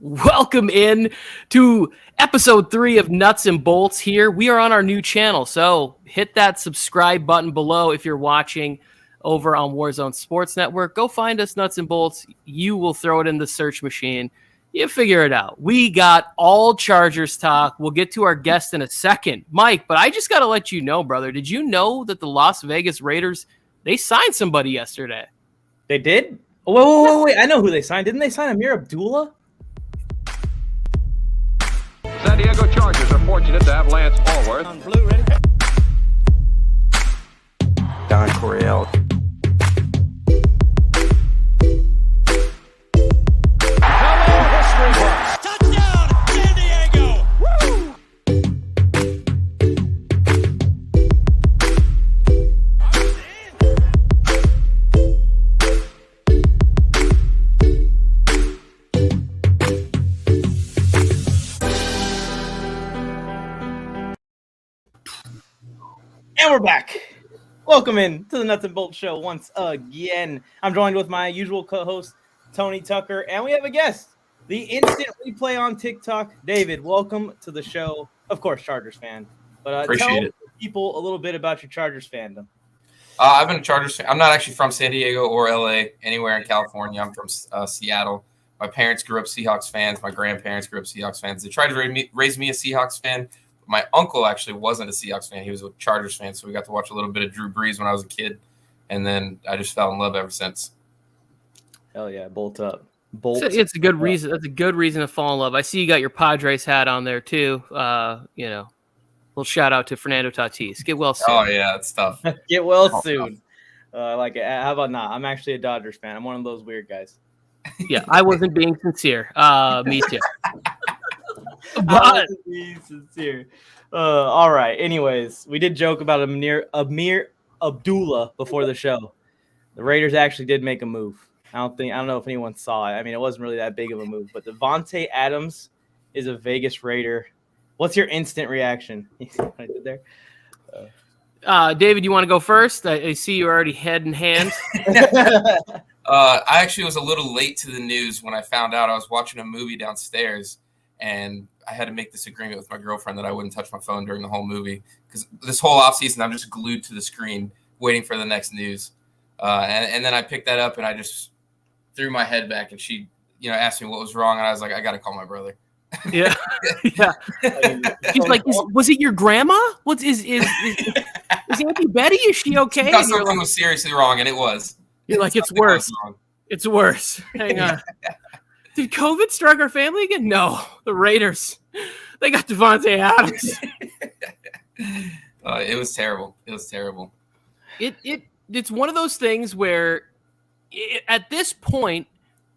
Welcome in to episode 3 of Nuts and Bolts here. We are on our new channel, so hit that subscribe button below if you're watching over on Warzone Sports Network. Go find us, Nuts and Bolts. You will throw it in the search machine. You figure it out. We got all Chargers talk. We'll get to our guest in a second, Mike, but I just got to let you know, brother, did you know that the Las Vegas Raiders, they signed somebody yesterday? They did? Oh, wait. I know who they signed. Didn't they sign Amir Abdullah? San Diego Chargers are fortunate to have Lance Allworth. On blue, ready? Don Coryell. Hello, history books. Touchdown, San Diego! Woo! And we're back. Welcome in to the Nuts and Bolts Show once again. I'm joined with my usual co-host, Tony Tucker, and we have a guest, the instant replay on TikTok, David. Welcome to the show. Of course, Chargers fan. But tell people a little bit about your Chargers fandom. I've been a Chargers fan. I'm not actually from San Diego or LA, anywhere in California. I'm from Seattle. My parents grew up Seahawks fans. My grandparents grew up Seahawks fans. They tried to raise me a Seahawks fan. My uncle actually wasn't a Seahawks fan. He was a Chargers fan, so we got to watch a little bit of Drew Brees when I was a kid, and then I just fell in love ever since. Hell yeah, bolt up. It's a good reason. That's a good reason to fall in love. I see you got your Padres hat on there too. Little shout out to Fernando Tatis. Get well soon. Oh yeah, that's tough. Get well soon. I like it. How about not? I'm actually a Dodgers fan. I'm one of those weird guys. Yeah, I wasn't being sincere. Me too. But sincere. All right. Anyways, we did joke about Amir Abdullah before the show. The Raiders actually did make a move. I don't know if anyone saw it. I mean, it wasn't really that big of a move, but Davante Adams is a Vegas Raider. What's your instant reaction? I did there. David, you want to go first? I see you're already head in hands. I actually was a little late to the news when I found out. I was watching a movie downstairs, and I had to make this agreement with my girlfriend that I wouldn't touch my phone during the whole movie because this whole offseason I'm just glued to the screen waiting for the next news. And then I picked that up and I just threw my head back, and she, asked me what was wrong, and I was like, I got to call my brother. Yeah, yeah. She's like, was it your grandma? Is Auntie Betty? Is she okay? She thought something was seriously wrong, and it was. You're like, it's worse. It's worse. Hang on. Did COVID strike our family again? No, the Raiders. They got Davante Adams. It was terrible. It was terrible. It's one of those things where at this point,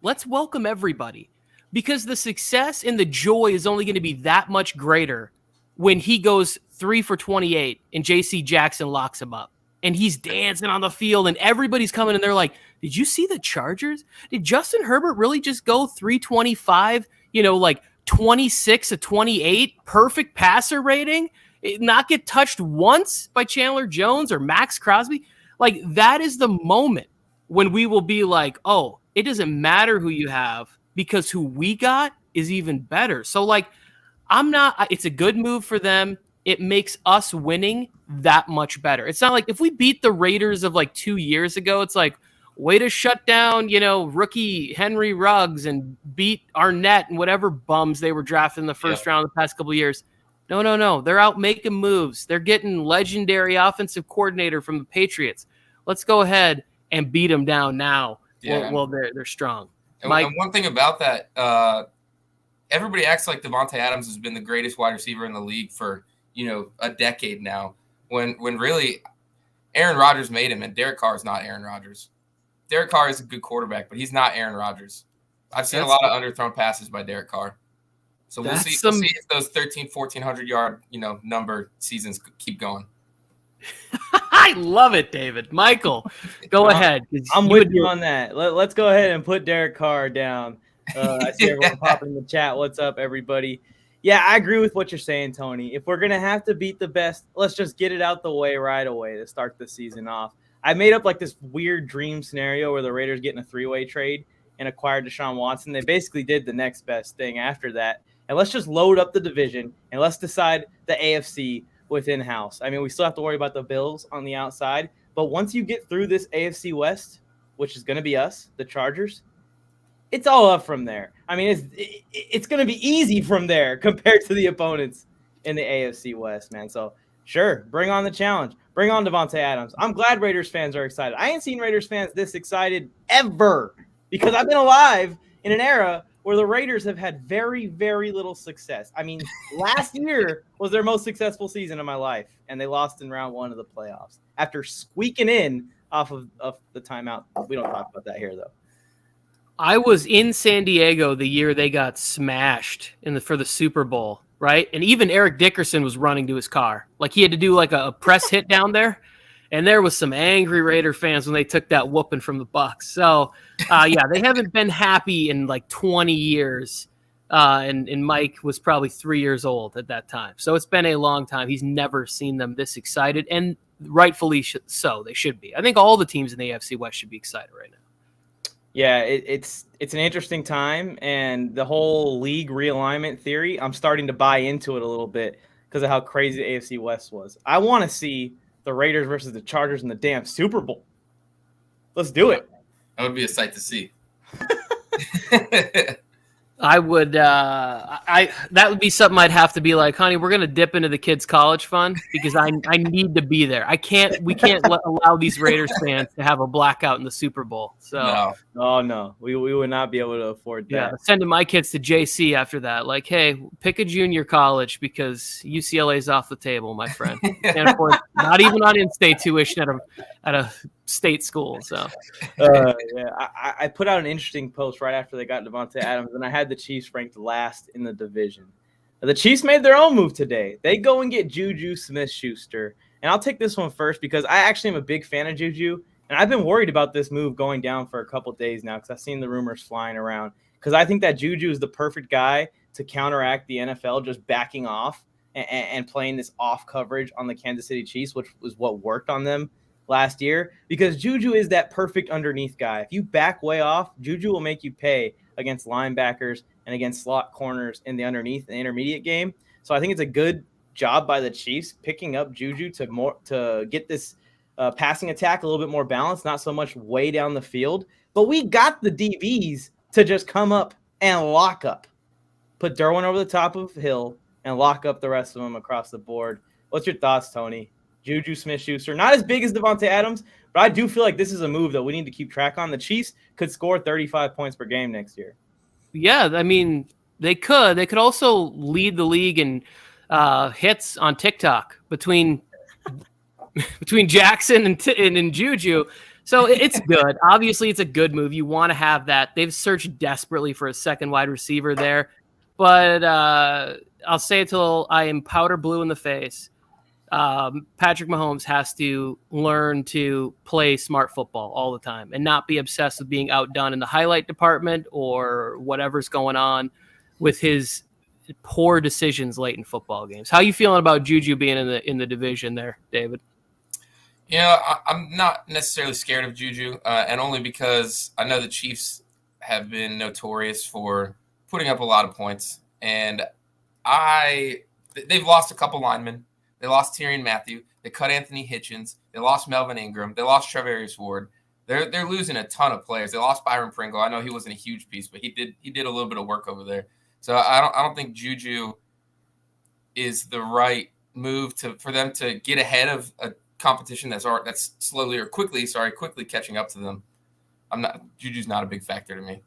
let's welcome everybody because the success and the joy is only going to be that much greater when he goes 3 for 28 and J.C. Jackson locks him up. And he's dancing on the field, and everybody's coming, and they're like, did you see the Chargers? Did Justin Herbert really just go 325, 26 of 28, perfect passer rating, not get touched once by Chandler Jones or Max Crosby? Like, that is the moment when we will be like, oh, it doesn't matter who you have because who we got is even better. So, it's a good move for them. It makes us winning that much better. It's not like if we beat the Raiders of 2 years ago, it's like, way to shut down, rookie Henry Ruggs and beat Arnett and whatever bums they were drafting in the first round the past couple of years. No. They're out making moves. They're getting legendary offensive coordinator from the Patriots. Let's go ahead and beat them down now. Yeah. Well, they're strong. And one thing about that, everybody acts like Davante Adams has been the greatest wide receiver in the league for a decade now, when really Aaron Rodgers made him, and Derek Carr is not Aaron Rodgers. Derek Carr is a good quarterback, but he's not Aaron Rodgers. I've seen a lot of underthrown passes by Derek Carr. So we'll see if those 1,400 yard, number seasons keep going. I love it, David. Michael, go ahead. I'm with you on that. Let's go ahead and put Derek Carr down. I see everyone popping in the chat. What's up, everybody? Yeah, I agree with what you're saying, Tony. If we're going to have to beat the best, let's just get it out the way right away to start the season off. I made up this weird dream scenario where the Raiders get in a 3-way trade, and acquired Deshaun Watson. They basically did the next best thing after that. And let's just load up the division and let's decide the AFC within house. I mean, we still have to worry about the Bills on the outside, but once you get through this AFC West, which is going to be us, the Chargers, it's all up from there. I mean, it's going to be easy from there compared to the opponents in the AFC West, man. So sure, bring on the challenge. Bring on Davante Adams. I'm glad Raiders fans are excited. I ain't seen Raiders fans this excited ever because I've been alive in an era where the Raiders have had very, very little success. I mean, last year was their most successful season of my life, and they lost in round 1 of the playoffs after squeaking in off of the timeout. We don't talk about that here, though. I was in San Diego the year they got smashed for the Super Bowl, right? And even Eric Dickerson was running to his car. Like he had to do like a press hit down there. And there was some angry Raider fans when they took that whooping from the Bucs. So, yeah, they haven't been happy in like 20 years. And Mike was probably 3 years old at that time. So it's been a long time. He's never seen them this excited, and rightfully so. They should be. I think all the teams in the AFC West should be excited right now. Yeah, it's an interesting time, and the whole league realignment theory, I'm starting to buy into it a little bit because of how crazy the AFC West was. I want to see the Raiders versus the Chargers in the damn Super Bowl. Let's do it. That would be a sight to see. I would that would be something I'd have to be like, honey, we're going to dip into the kids' college fund because I need to be there. We can't allow these Raiders fans to have a blackout in the Super Bowl. So no. We would not be able to afford that. Yeah, sending my kids to JC after that. Like, hey, pick a junior college because UCLA's off the table, my friend. Can't afford not even on in-state tuition at a state school. So I put out an interesting post right after they got Davante Adams, and I had the Chiefs ranked last in the division. The Chiefs made their own move today. They go and get Juju Smith-Schuster. And I'll take this one first because I actually am a big fan of Juju, and I've been worried about this move going down for a couple days now because I've seen the rumors flying around. Because I think that Juju is the perfect guy to counteract the NFL just backing off and playing this off coverage on the Kansas City Chiefs, which was what worked on them last year, because Juju is that perfect underneath guy. If you back way off, Juju will make you pay against linebackers and against slot corners in the underneath and intermediate game. So I think it's a good job by the Chiefs picking up Juju to get this passing attack a little bit more balanced, not so much way down the field. But we got the DBs to just come up and lock up. Put Derwin over the top of Hill and lock up the rest of them across the board. What's your thoughts, Tony? Juju Smith-Schuster, not as big as Davante Adams, but I do feel like this is a move that we need to keep track on. The Chiefs could score 35 points per game next year. Yeah, I mean, they could. They could also lead the league in hits on TikTok between Jackson and Juju. So it's good. Obviously, it's a good move. You want to have that. They've searched desperately for a second wide receiver there. But I'll say it till I am powder blue in the face. Patrick Mahomes has to learn to play smart football all the time and not be obsessed with being outdone in the highlight department or whatever's going on with his poor decisions late in football games. How are you feeling about Juju being in the division there, David? You know, I'm not necessarily scared of Juju, and only because I know the Chiefs have been notorious for putting up a lot of points, and they've lost a couple linemen. They lost Tyrann Mathieu. They cut Anthony Hitchens. They lost Melvin Ingram. They lost Trevarius Ward. They're losing a ton of players. They lost Byron Pringle. I know he wasn't a huge piece, but he did a little bit of work over there. So I don't think Juju is the right move for them to get ahead of a competition that's quickly catching up to them. Juju's not a big factor to me.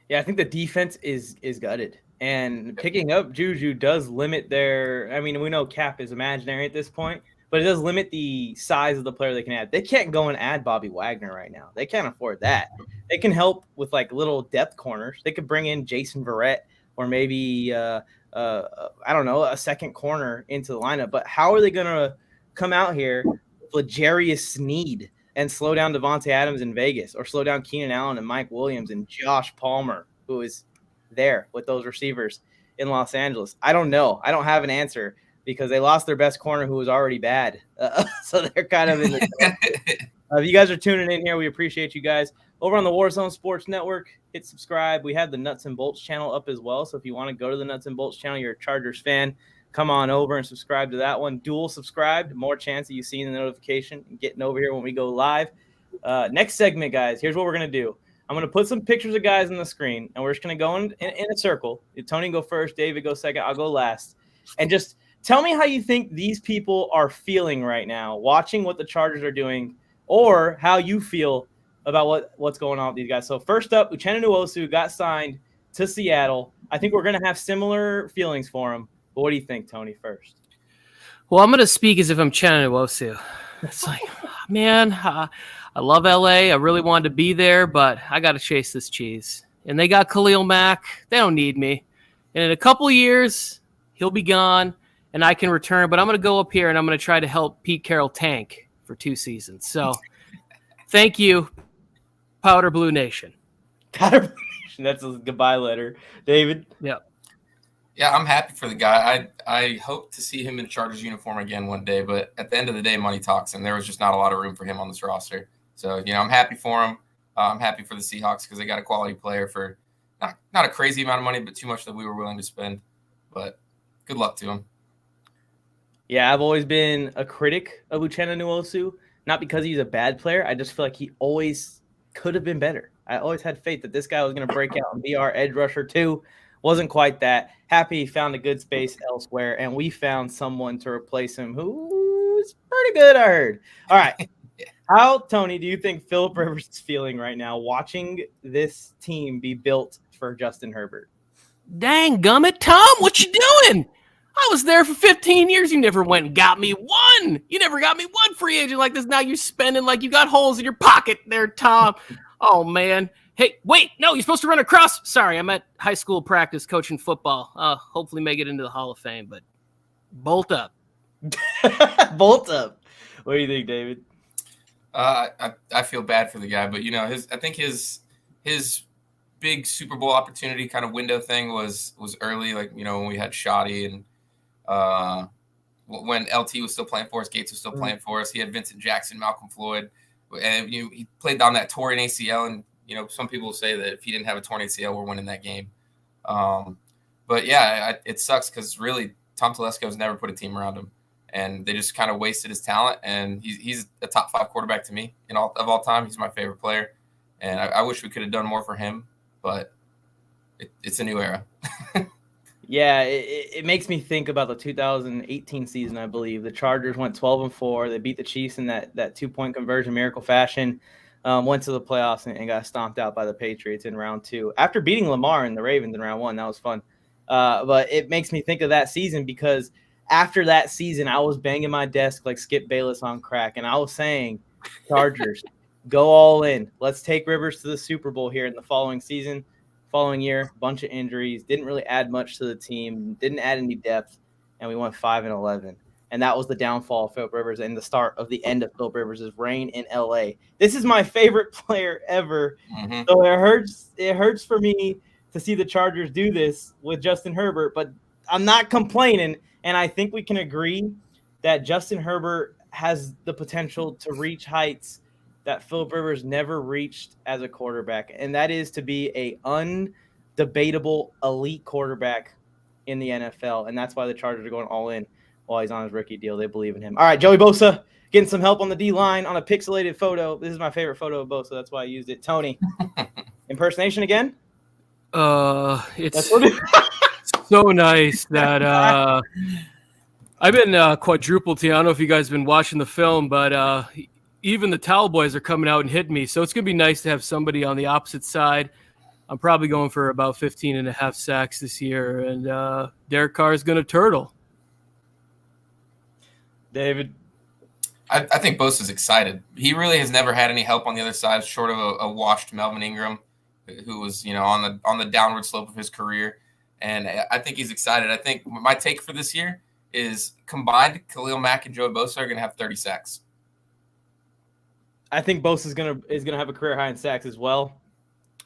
Yeah, I think the defense is gutted. And picking up Juju does limit their – I mean, we know cap is imaginary at this point, but it does limit the size of the player they can add. They can't go and add Bobby Wagner right now. They can't afford that. They can help with, like, little depth corners. They could bring in Jason Verrett or maybe, I don't know, a second corner into the lineup. But how are they going to come out here with L'Jarius Sneed and slow down Davante Adams in Vegas or slow down Keenan Allen and Mike Williams and Josh Palmer, who is – there with those receivers in Los Angeles? I don't know. I don't have an answer because they lost their best corner who was already bad. So they're kind of in the if you guys are tuning in here, we appreciate you guys. over on the Warzone Sports Network. Hit subscribe. We have the Nuts and Bolts channel up as well. So if you want to go to the Nuts and Bolts channel, you're a Chargers fan, come on over and subscribe to that one. Dual subscribed, more chance of you seeing the notification and getting over here when we go live. Next segment, guys, here's what we're going to do. I'm going to put some pictures of guys on the screen, and we're just going to go in a circle. Tony go first, David go second, I'll go last. And just tell me how you think these people are feeling right now, watching what the Chargers are doing, or how you feel about what's going on with these guys. So first up, Uchenna Nwosu got signed to Seattle. I think we're going to have similar feelings for him. But what do you think, Tony, first? Well, I'm going to speak as if I'm Uchenna Nwosu. It's like, man, I love LA. I really wanted to be there, but I got to chase this cheese. And they got Khalil Mack. They don't need me. And in a couple of years, he'll be gone, and I can return. But I'm going to go up here, and I'm going to try to help Pete Carroll tank for 2 seasons. So thank you, Powder Blue Nation. Powder Blue Nation. That's a goodbye letter. David? Yeah. Yeah, I'm happy for the guy. I hope to see him in a Chargers uniform again one day, but at the end of the day, money talks, and there was just not a lot of room for him on this roster. So, I'm happy for him. I'm happy for the Seahawks because they got a quality player for not a crazy amount of money, but too much that we were willing to spend. But good luck to him. Yeah, I've always been a critic of Uchenna Nwosu, not because he's a bad player. I just feel like he always could have been better. I always had faith that this guy was going to break out and be our edge rusher too. Wasn't quite that. Happy he found a good space elsewhere, and we found someone to replace him who's pretty good, I heard. All right. How, Tony, do you think Philip Rivers is feeling right now watching this team be built for Justin Herbert? Dang gummit, Tom, what you doing? I was there for 15 years. You never went and got me one. You never got me one free agent like this. Now you're spending like you got holes in your pocket there, Tom. Oh, man. Hey, wait, no, you're supposed to run across. Sorry, I'm at high school practice coaching football. Hopefully make it into the Hall of Fame, but bolt up. Bolt up. What do you think, David? I feel bad for the guy, but I think his big Super Bowl opportunity kind of window thing was early, like when we had Shoddy and when LT was still playing for us, Gates was still playing for us. He had Vincent Jackson, Malcolm Floyd, and he played on that torn ACL, and some people will say that if he didn't have a torn ACL, we're winning that game. But yeah, it sucks because really Tom Telesco has never put a team around him, and they just kind of wasted his talent. And he's a top 5 quarterback to me of all time. He's my favorite player, and I wish we could have done more for him. But it's a new era. Yeah, it makes me think about the 2018 season, I believe. The Chargers went 12-4. They beat the Chiefs in that 2-point conversion miracle fashion. Went to the playoffs and got stomped out by the Patriots in round 2. After beating Lamar and the Ravens in round 1, that was fun. But it makes me think of that season because after that season, I was banging my desk like Skip Bayless on crack. And I was saying, Chargers, go all in. Let's take Rivers to the Super Bowl here in the following season. Following year, bunch of injuries. Didn't really add much to the team. Didn't add any depth. And we went 5-11. And that was the downfall of Philip Rivers and the start of the end of Philip Rivers' reign in LA. This is my favorite player ever. Mm-hmm. So it hurts for me to see the Chargers do this with Justin Herbert, but I'm not complaining. And I think we can agree that Justin Herbert has the potential to reach heights that Philip Rivers never reached as a quarterback. And that is to be a undebatable elite quarterback in the NFL. And that's why the Chargers are going all in. While he's on his rookie deal, they believe in him. All right, Joey Bosa getting some help on the D-line on a pixelated photo. This is my favorite photo of Bosa. That's why I used it. Tony, impersonation again? It's so nice that I've been quadrupled here. I don't know if you guys have been watching the film, but even the Towel Boys are coming out and hitting me. So it's going to be nice to have somebody on the opposite side. I'm probably going for about 15.5 sacks this year, and Derek Carr is going to turtle. David? I think Bosa's excited. He really has never had any help on the other side, short of a washed Melvin Ingram, who was on the downward slope of his career. And I think he's excited. I think my take for this year is combined, Khalil Mack and Joey Bosa are going to have 30 sacks. I think Bosa is gonna have a career high in sacks as well.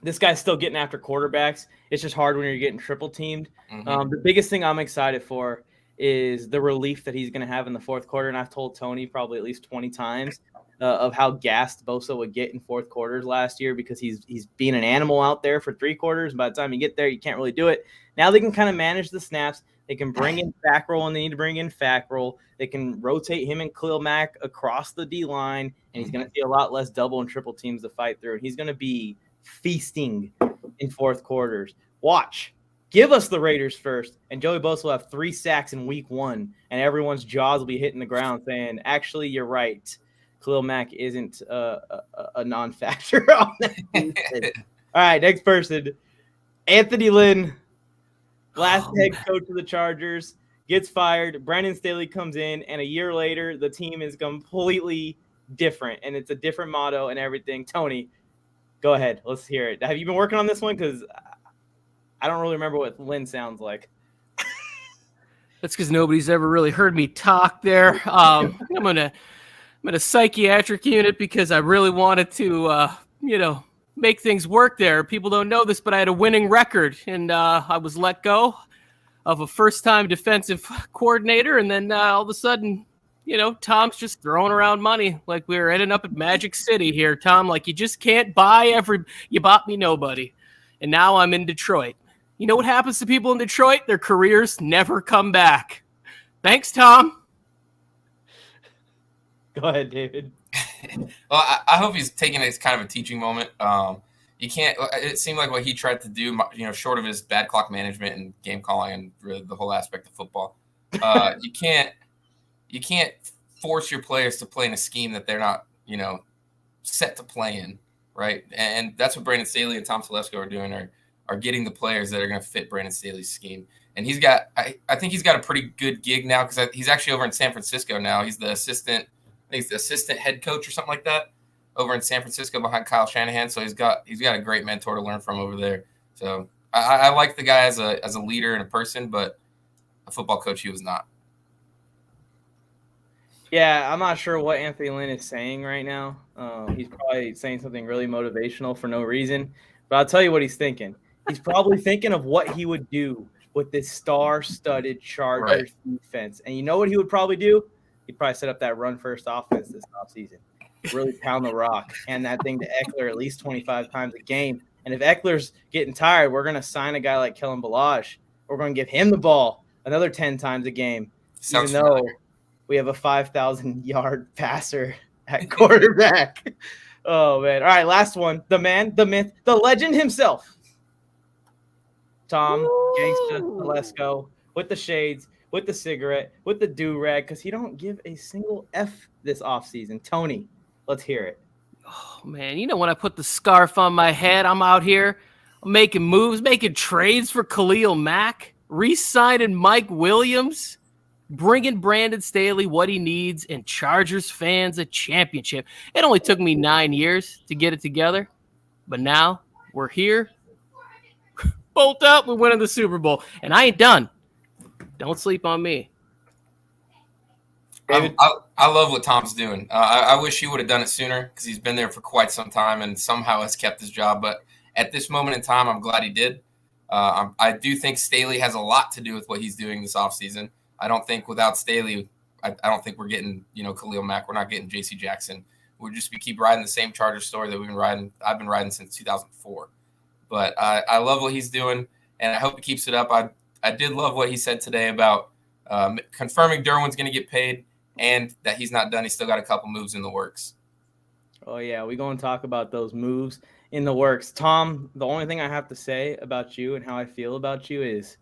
This guy's still getting after quarterbacks. It's just hard when you're getting triple teamed. Mm-hmm. The biggest thing I'm excited for is the relief that he's going to have in the fourth quarter. And I've told Tony probably at least 20 times of how gassed Bosa would get in fourth quarters last year because he's being an animal out there for three quarters. By the time you get there, you can't really do it. Now they can kind of manage the snaps. They can bring in Fackrell when they need to bring in Fackrell. They can rotate him and Khalil Mack across the D-line, and he's going to see a lot less double and triple teams to fight through. And he's going to be feasting in fourth quarters. Watch. Give us the Raiders first, and Joey Bosa will have 3 sacks in week 1, and everyone's jaws will be hitting the ground saying, actually, you're right. Khalil Mack isn't a non-factor on that. All right, next person. Anthony Lynn, last head coach of the Chargers, gets fired. Brandon Staley comes in, and a year later, the team is completely different, and it's a different motto and everything. Tony, go ahead. Let's hear it. Have you been working on this one? Because I don't really remember what Lynn sounds like. That's because nobody's ever really heard me talk there. I'm in a psychiatric unit because I really wanted to, make things work there. People don't know this, but I had a winning record, and I was let go of a first-time defensive coordinator, and then all of a sudden, Tom's just throwing around money like we were ending up at Magic City here, Tom. Like, you just can't buy you bought me nobody. And now I'm in Detroit. You know what happens to people in Detroit? Their careers never come back. Thanks, Tom. Go ahead, David. Well, I hope he's taking it as kind of a teaching moment. You can't. It seemed like what he tried to do, short of his bad clock management and game calling and really the whole aspect of football, you can't force your players to play in a scheme that they're not, set to play in, right? And that's what Brandon Staley and Tom Telesco are doing. Are getting the players that are going to fit Brandon Staley's scheme. And he's got, I think he's got a pretty good gig now because he's actually over in San Francisco now. He's the assistant head coach or something like that over in San Francisco behind Kyle Shanahan. So he's got a great mentor to learn from over there. So I like the guy as a leader and a person, but a football coach he was not. Yeah, I'm not sure what Anthony Lynn is saying right now. He's probably saying something really motivational for no reason. But I'll tell you what he's thinking. He's probably thinking of what he would do with this star-studded Chargers defense. And you know what he would probably do? He'd probably set up that run-first offense this offseason. Really pound the rock. Hand that thing to Eckler at least 25 times a game. And if Eckler's getting tired, we're going to sign a guy like Kellen Balazs. We're going to give him the ball another 10 times a game. Sounds even though familiar. we have a 5,000-yard passer at quarterback. Oh, man. All right, last one. The man, the myth, the legend himself. Tom, Gangsta, Telesco, with the shades, with the cigarette, with the do-rag, because he don't give a single F this offseason. Tony, let's hear it. Oh, man, when I put the scarf on my head, I'm out here making moves, making trades for Khalil Mack, re-signing Mike Williams, bringing Brandon Staley what he needs, and Chargers fans a championship. It only took me 9 years to get it together, but now we're here. Bolt up, we're winning the Super Bowl. And I ain't done. Don't sleep on me. I love what Tom's doing. I wish he would have done it sooner because he's been there for quite some time and somehow has kept his job. But at this moment in time, I'm glad he did. I do think Staley has a lot to do with what he's doing this offseason. I don't think without Staley, I don't think we're getting, Khalil Mack. We're not getting J.C. Jackson. We'll just keep riding the same Chargers story that I've been riding since 2004. But I love what he's doing, and I hope he keeps it up. I did love what he said today about confirming Derwin's going to get paid and that he's not done. He's still got a couple moves in the works. Oh, yeah, we're going to talk about those moves in the works. Tom, the only thing I have to say about you and how I feel about you is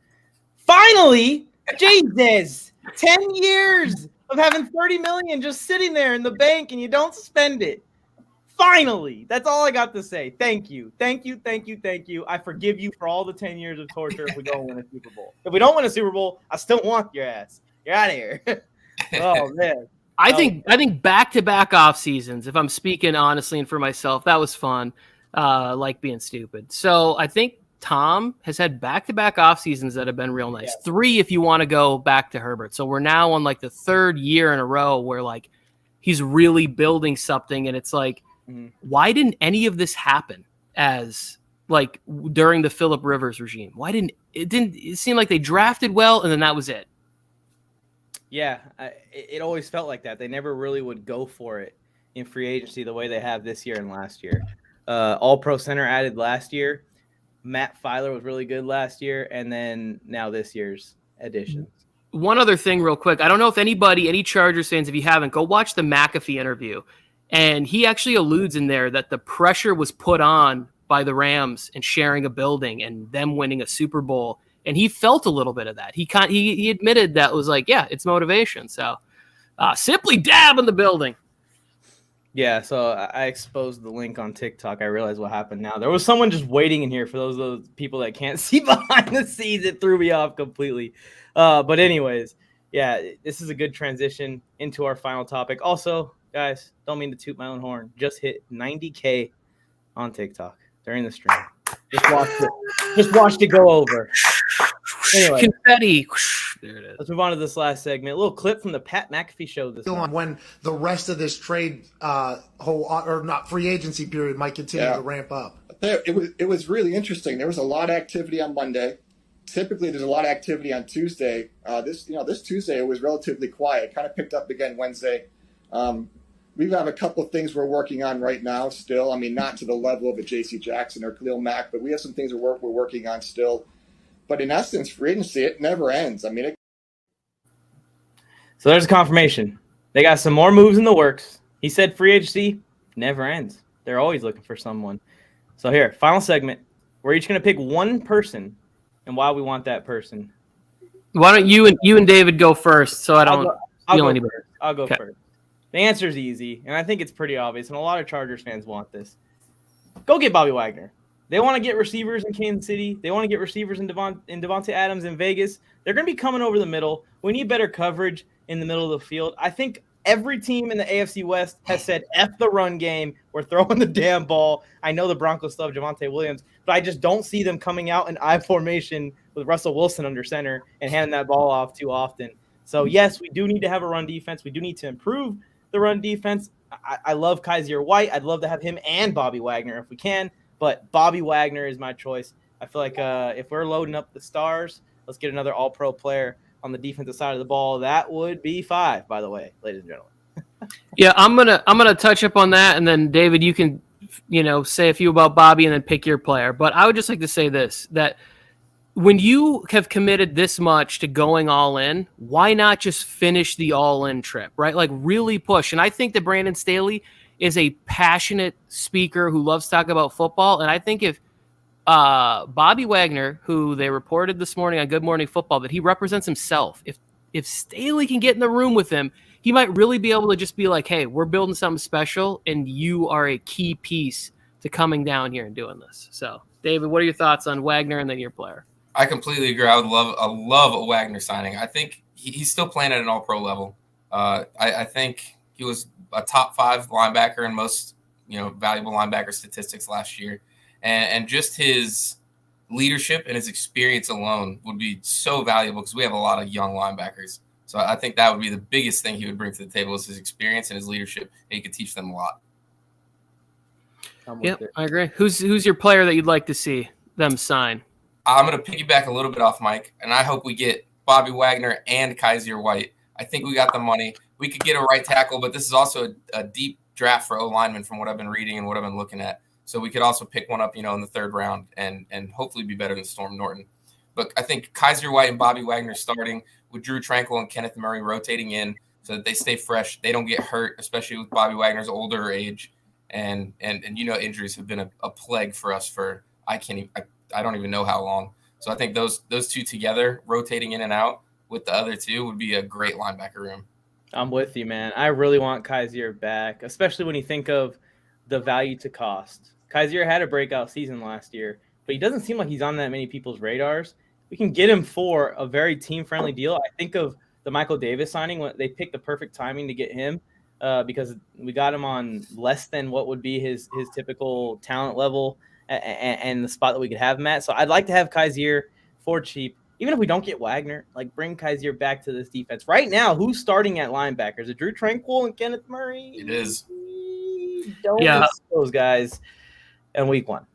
finally, Jesus, 10 years of having $30 million just sitting there in the bank and you don't spend it. Finally, that's all I got to say. Thank you. Thank you. Thank you. Thank you. I forgive you for all the 10 years of torture if we don't win a Super Bowl. If we don't win a Super Bowl, I still want your ass. You're out of here. Oh, man. I think back-to-back off seasons, if I'm speaking honestly and for myself, that was fun. Like being stupid. So I think Tom has had back-to-back off seasons that have been real nice. Yes. 3 if you want to go back to Herbert. So we're now on like the 3rd year in a row where like he's really building something, and it's like, why didn't any of this happen as like during the Phillip Rivers regime? Why didn't it seem like they drafted well and then that was it? Yeah, it always felt like that. They never really would go for it. in free agency the way they have this year and last year. All-Pro center added last year. Matt Filer was really good last year, and then now this year's additions. One other thing real quick. I don't know if any Chargers fans, if you haven't, go watch the McAfee interview. And he actually alludes in there that the pressure was put on by the Rams and sharing a building and them winning a Super Bowl. And he felt a little bit of that. He admitted that was like, yeah, it's motivation. So simply dab in the building. Yeah, so I exposed the link on TikTok. I realized what happened now. There was someone just waiting in here for those people that can't see behind the scenes. It threw me off completely. But anyways, yeah, this is a good transition into our final topic. Also, guys, don't mean to toot my own horn. Just hit 90K on TikTok during the stream. Just watched it go over. Anyway, Confetti. There it is. Let's move on to this last segment. A little clip from the Pat McAfee show this morning. When the rest of this trade free agency period might continue to ramp up. It was really interesting. There was a lot of activity on Monday. Typically, there's a lot of activity on Tuesday. This Tuesday it was relatively quiet. Kind of picked up again Wednesday. We have a couple of things we're working on right now still. I mean, not to the level of a J.C. Jackson or Khalil Mack, but we have some things we're working on still. But in essence, free agency, it never ends. I mean, So there's a confirmation. They got some more moves in the works. He said free agency never ends. They're always looking for someone. So here, final segment. We're each going to pick one person and why we want that person. Why don't you and David go first so I don't feel any better? I'll go first. The answer is easy, and I think it's pretty obvious, and a lot of Chargers fans want this. Go get Bobby Wagner. They want to get receivers in Kansas City. They want to get receivers in Davante Adams in Vegas. They're going to be coming over the middle. We need better coverage in the middle of the field. I think every team in the AFC West has said, F the run game. We're throwing the damn ball. I know the Broncos still have Javonte Williams, but I just don't see them coming out in I formation with Russell Wilson under center and handing that ball off too often. So, yes, we do need to have a run defense. We do need to improve the run defense. I love Kyzir White. I'd love to have him and Bobby Wagner if we can. But Bobby Wagner is my choice. I feel like if we're loading up the stars, let's get another all-pro player on the defensive side of the ball. That would be 5, by the way, ladies and gentlemen. Yeah, I'm gonna touch up on that, and then David, you can say a few about Bobby and then pick your player. But I would just like to say this, that when you have committed this much to going all in, why not just finish the all-in trip, right? Like really push. And I think that Brandon Staley is a passionate speaker who loves to talk about football. And I think if Bobby Wagner, who they reported this morning on Good Morning Football, that he represents himself, if Staley can get in the room with him, he might really be able to just be like, hey, we're building something special, and you are a key piece to coming down here and doing this. So, David, what are your thoughts on Wagner and then your player? I completely agree. I would love a Wagner signing. I think he's still playing at an all-pro level. I think he was a top 5 linebacker in most, valuable linebacker statistics last year. And just his leadership and his experience alone would be so valuable because we have a lot of young linebackers. So I think that would be the biggest thing he would bring to the table is his experience and his leadership. And he could teach them a lot. Yeah, I agree. Who's your player that you'd like to see them sign? I'm going to piggyback a little bit off Mike, and I hope we get Bobby Wagner and Kyzir White. I think we got the money. We could get a right tackle, but this is also a deep draft for O-linemen from what I've been reading and what I've been looking at. So we could also pick one up, in the 3rd round and hopefully be better than Storm Norton. But I think Kyzir White and Bobby Wagner starting with Drew Tranquill and Kenneth Murray rotating in so that they stay fresh. They don't get hurt, especially with Bobby Wagner's older age. And injuries have been a plague for us for I don't even know how long. So I think those two together, rotating in and out with the other two, would be a great linebacker room. I'm with you, man. I really want Kyzir back, especially when you think of the value to cost. Kyzir had a breakout season last year, but he doesn't seem like he's on that many people's radars. We can get him for a very team-friendly deal. I think of the Michael Davis signing when they picked the perfect timing to get him because we got him on less than what would be his typical talent level and the spot that we could have him at. So I'd like to have Kyzir for cheap. Even if we don't get Wagner, like bring Kyzir back to this defense. Right now, who's starting at linebackers? Is it Drew Tranquill and Kenneth Murray? It is. Don't miss those guys in week 1.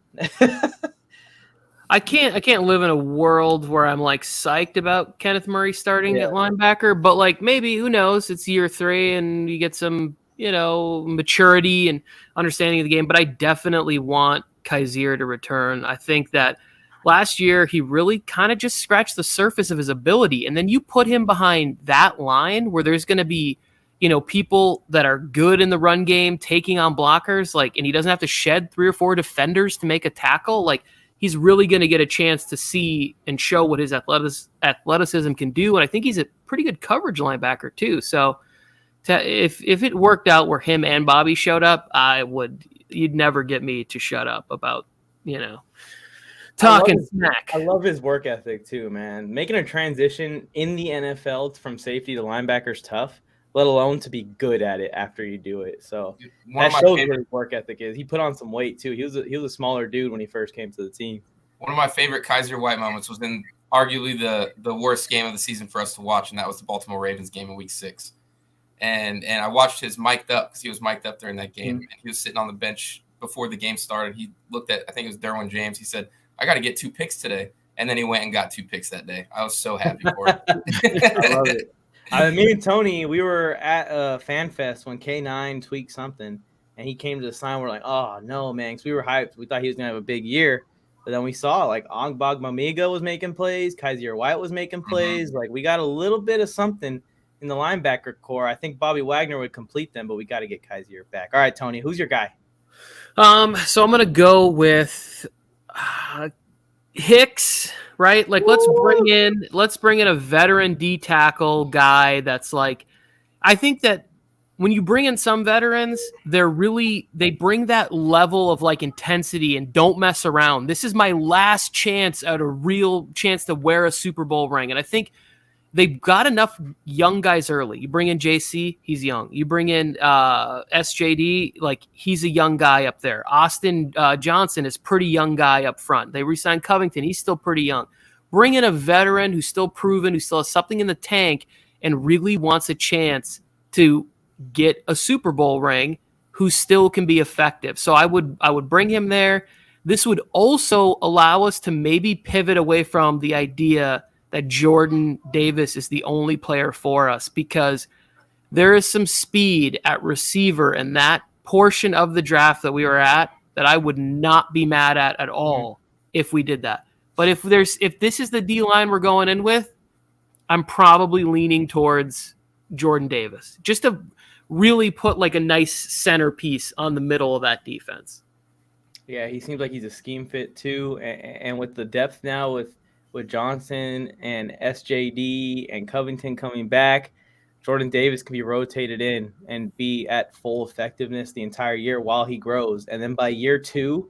I can't live in a world where I'm like psyched about Kenneth Murray starting at linebacker, but like maybe who knows? It's year 3 and you get some maturity and understanding of the game, but I definitely want Kyzir to return. I think that last year he really kind of just scratched the surface of his ability, and then you put him behind that line where there's going to be people that are good in the run game taking on blockers, and he doesn't have to shed 3 or 4 defenders to make a tackle. He's really going to get a chance to see and show what his athleticism can do, and I think he's a pretty good coverage linebacker too. So if it worked out where him and Bobby showed up, you'd never get me to shut up about talking smack. I love his work ethic too, man. Making a transition in the NFL from safety to linebacker is tough, let alone to be good at it after you do it. So that shows what his work ethic is. He put on some weight too. He was a smaller dude when he first came to the team. One of my favorite Kyzir White moments was in arguably the worst game of the season for us to watch, and that was the Baltimore Ravens game in Week 6. And I watched his mic'd up because he was mic'd up during that game. And he was sitting on the bench before the game started. He looked at, I think it was Derwin James. He said, I got to get 2 picks today. And then he went and got 2 picks that day. I was so happy for him. I love it. Me and Tony, we were at FanFest when K9 tweaked something. And he came to the sign. We're like, oh, no, man. Because we were hyped. We thought he was going to have a big year. But then we saw, Ongbog Mamiga was making plays. Kyzir White was making plays. We got a little bit of something in the linebacker core. I think Bobby Wagner would complete them, but we got to get Kyzir back. All right, Tony, who's your guy? So I'm going to go with Hicks, right? Let's bring in a veteran D tackle guy that's I think that when you bring in some veterans, they bring that level of intensity and don't mess around. This is my last chance at a real chance to wear a Super Bowl ring. And I think they've got enough young guys early. You bring in JC, he's young. You bring in SJD, he's a young guy up there. Austin Johnson is pretty young guy up front. They re-signed Covington. He's still pretty young. Bring in a veteran who's still proven, who still has something in the tank and really wants a chance to get a Super Bowl ring, who still can be effective. So I would bring him there. This would also allow us to maybe pivot away from the idea that Jordan Davis is the only player for us, because there is some speed at receiver in that portion of the draft that we were at that I would not be mad at all if we did that. But if this is the D-line we're going in with, I'm probably leaning towards Jordan Davis, just to really put a nice centerpiece on the middle of that defense. Yeah, he seems like he's a scheme fit too, and with the depth now with Johnson and SJD and Covington coming back, Jordan Davis can be rotated in and be at full effectiveness the entire year while he grows. And then by year 2,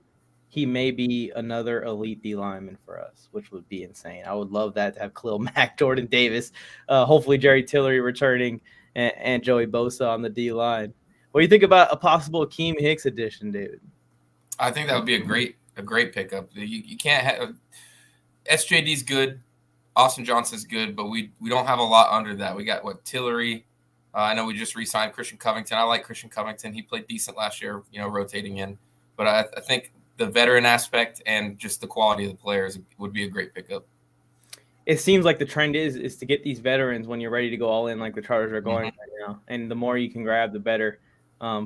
he may be another elite D lineman for us, which would be insane. I would love that, to have Khalil Mack, Jordan Davis, hopefully Jerry Tillery returning, and Joey Bosa on the D line. What do you think about a possible Akeem Hicks addition, David? I think that would be a great pickup. You can't have – SJD's good. Austin Johnson's good, but we don't have a lot under that. We got, Tillery. I know we just re-signed Christian Covington. I like Christian Covington. He played decent last year, rotating in. But I think the veteran aspect and just the quality of the players would be a great pickup. It seems like the trend is to get these veterans when you're ready to go all in, like the Chargers are going right now. And the more you can grab, the better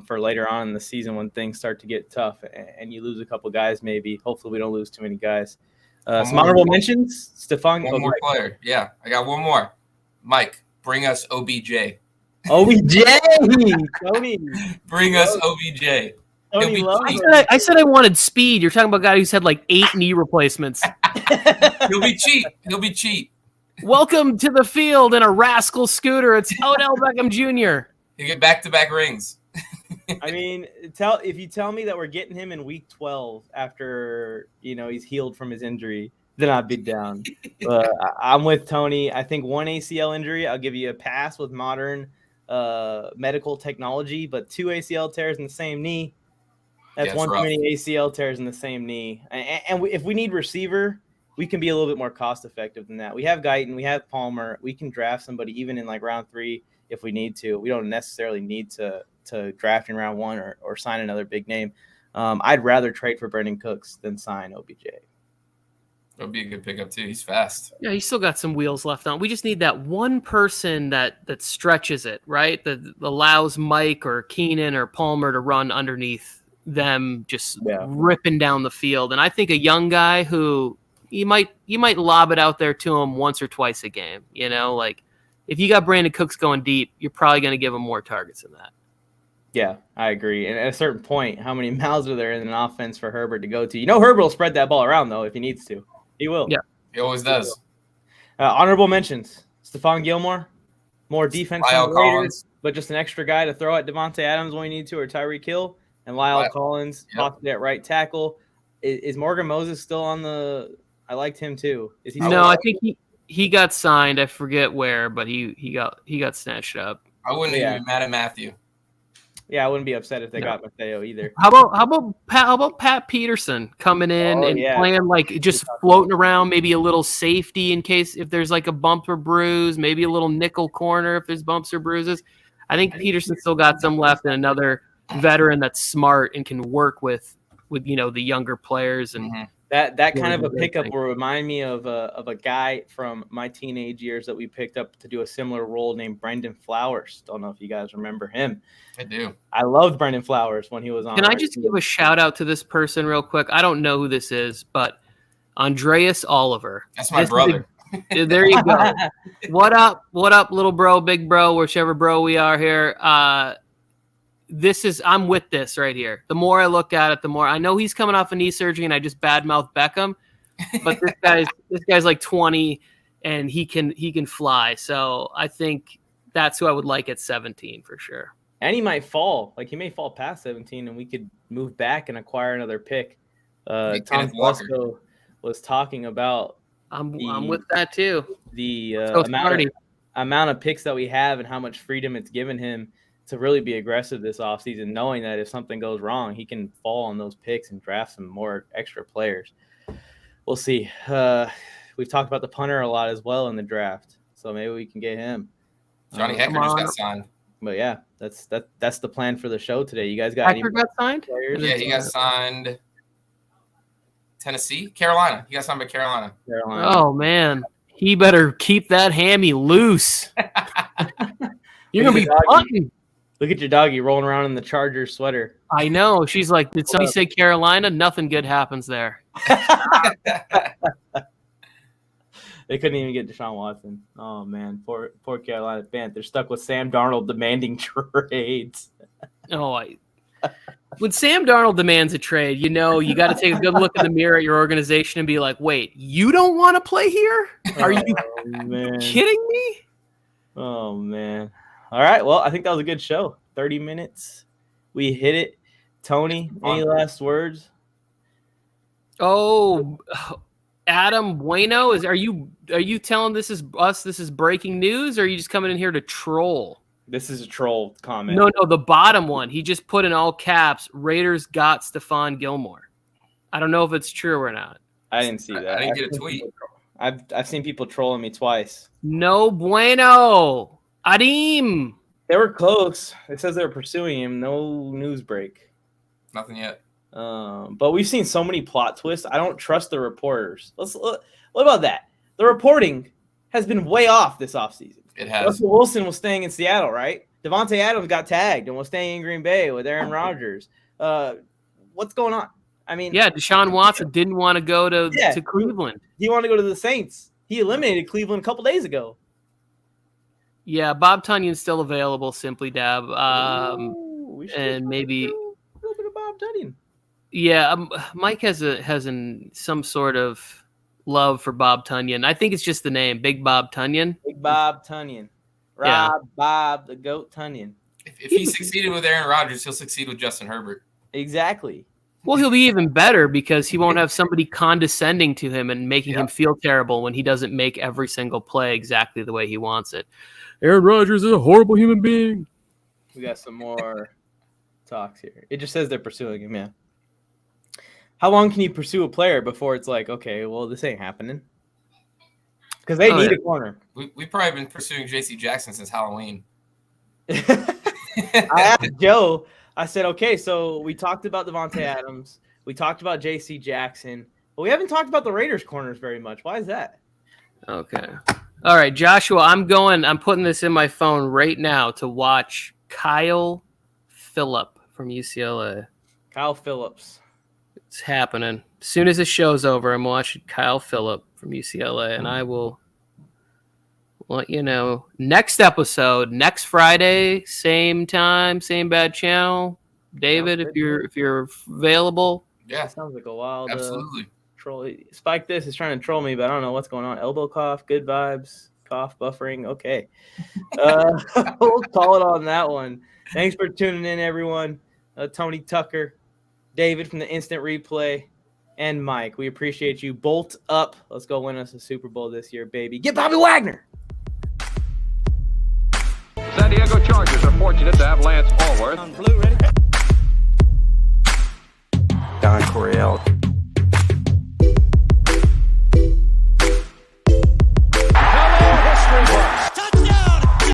for later on in the season when things start to get tough and you lose a couple guys maybe. Hopefully we don't lose too many guys. Some honorable mentions, Stephon. One more player. Yeah, I got one more. Mike, bring us OBJ. OBJ! Tony. Bring us OBJ. Tony I said I wanted speed. You're talking about a guy who's had 8 knee replacements. He'll be cheap. Welcome to the field in a rascal scooter. It's Odell Beckham Jr. He'll get back-to-back rings. I mean, if you tell me that we're getting him in week 12 after, he's healed from his injury, then I'd be down. But I'm with Tony. I think 1 ACL injury, I'll give you a pass with modern medical technology, but 2 ACL tears in the same knee, that's one too many ACL tears in the same knee. And if we need receiver, we can be a little bit more cost effective than that. We have Guyton, we have Palmer. We can draft somebody even in round 3 if we need to. We don't necessarily need to draft in round 1 or sign another big name. I'd rather trade for Brandon Cooks than sign OBJ. That'll be a good pickup too. He's fast. Yeah, he's still got some wheels left on. We just need that one person that stretches it, right? That allows Mike or Keenan or Palmer to run underneath them, just ripping down the field. And I think a young guy who you might lob it out there to him once or twice a game. You know, like if you got Brandon Cooks going deep, you're probably going to give him more targets than that. Yeah, I agree. And at a certain point, how many miles are there in an offense for Herbert to go to? You know, Herbert will spread that ball around though if he needs to. He will. Yeah. He always does. Honorable mentions. Stephon Gilmore, more defense Lyle from the Raiders, Collins. but just an extra guy to throw at Davante Adams when you need to, or Tyreek Hill, and Lyle Collins, possibly at right tackle. Is Morgan Moses still on the – I liked him too. Is he No, I think he got signed. I forget where, but he got snatched up. I wouldn't even be mad at Matthew. Yeah, I wouldn't be upset if they got Mateo either. How about Pat Peterson coming in playing like just floating around, maybe a little safety in case if there's like a bump or bruise, maybe a little nickel corner if there's bumps or bruises. I think Peterson still got some left, and another veteran that's smart and can work with the younger players and. Mm-hmm. That kind of a pickup will remind me of a guy from my teenage years that we picked up to do a similar role named Brendan Flowers. Don't know if you guys remember him. I do. I loved Brendan Flowers when he was on. Can I just give a shout out to this person real quick? I don't know who this is, but Andreas Oliver. That's my brother. There you go. What up, little bro, big bro, whichever bro we are here. I'm with this right here. The more I look at it, the more I know he's coming off a knee surgery, and I just badmouth Beckham. But this guy's like 20, and he can fly. So I think that's who I would like at 17 for sure. And he might fall. Like he may fall past 17, and we could move back and acquire another pick. Tom Telesco was talking about. I'm with that too. The amount of picks that we have and how much freedom it's given him to really be aggressive this offseason, knowing that if something goes wrong, he can fall on those picks and draft some more extra players. We'll see. We've talked about the punter a lot as well in the draft, so maybe we can get him. Johnny Hecker just got signed. But yeah, that's the plan for the show today. You guys got Hecker got signed? Players? Yeah, he got signed. Tennessee, Carolina. He got signed by Carolina. Oh man, he better keep that hammy loose. You're gonna be punting. Look at your doggy rolling around in the Chargers sweater. I know. She's like, did somebody say Carolina? Nothing good happens there. They couldn't even get Deshaun Watson. Oh, man. Poor Carolina fans. They're stuck with Sam Darnold demanding trades. When Sam Darnold demands a trade, you got to take a good look in the mirror at your organization and be like, wait, you don't want to play here? Are you kidding me? Oh, man. All right. Well, I think that was a good show. 30 minutes. We hit it. Tony, any last words? Oh, Adam Bueno, are you telling this is breaking news, or are you just coming in here to troll? This is a troll comment. No, the bottom one. He just put in all caps, Raiders got Stephon Gilmore. I don't know if it's true or not. I didn't see that. I didn't get a tweet. I've seen people trolling me twice. No bueno. Adim. They were close. It says they were pursuing him. No news break. Nothing yet. But we've seen so many plot twists. I don't trust the reporters. What about that? The reporting has been way off this offseason. It has. Russell Wilson was staying in Seattle, right? Davante Adams got tagged and was staying in Green Bay with Aaron Rodgers. What's going on? I mean, Deshaun Watson didn't want to go to Cleveland. He wanted to go to the Saints. He eliminated Cleveland a couple days ago. Yeah, Bob Tunyon's still available, Simply Dab. And maybe a little bit of Bob Tunyon. Yeah, Mike has some sort of love for Bob Tunyon. I think it's just the name, Big Bob Tunyon. Big Bob Tunyon. Bob the Goat Tunyon. If he succeeded with Aaron Rodgers, he'll succeed with Justin Herbert. Exactly. Well, he'll be even better because he won't have somebody condescending to him and making him feel terrible when he doesn't make every single play exactly the way he wants it. Aaron Rodgers is a horrible human being. We got some more talks here. It just says they're pursuing him, yeah. How long can you pursue a player before it's like, okay, well, this ain't happening? Because they need a corner. We've probably been pursuing J.C. Jackson since Halloween. I asked Joe, I said, okay, so we talked about Davante Adams. We talked about J.C. Jackson. But we haven't talked about the Raiders corners very much. Why is that? Okay. All right, Joshua, I'm putting this in my phone right now to watch Kyle Phillip from UCLA. Kyle Phillips. It's happening. As soon as the show's over, I'm watching Kyle Phillip from UCLA, and I will let you know. Next episode, next Friday, same time, same bad channel. David, if you're available. Yeah, Sounds like a wild absolutely. troll. Spike This is trying to troll me, but I don't know what's going on. Elbow cough, good vibes, cough, buffering. Okay. We'll call it on that one. Thanks for tuning in, everyone. Tony Tucker, David from the Instant Replay, and Mike. We appreciate you. Bolt up. Let's go win us a Super Bowl this year, baby. Get Bobby Wagner. San Diego Chargers are fortunate to have Lance Allworth. Don Coryell.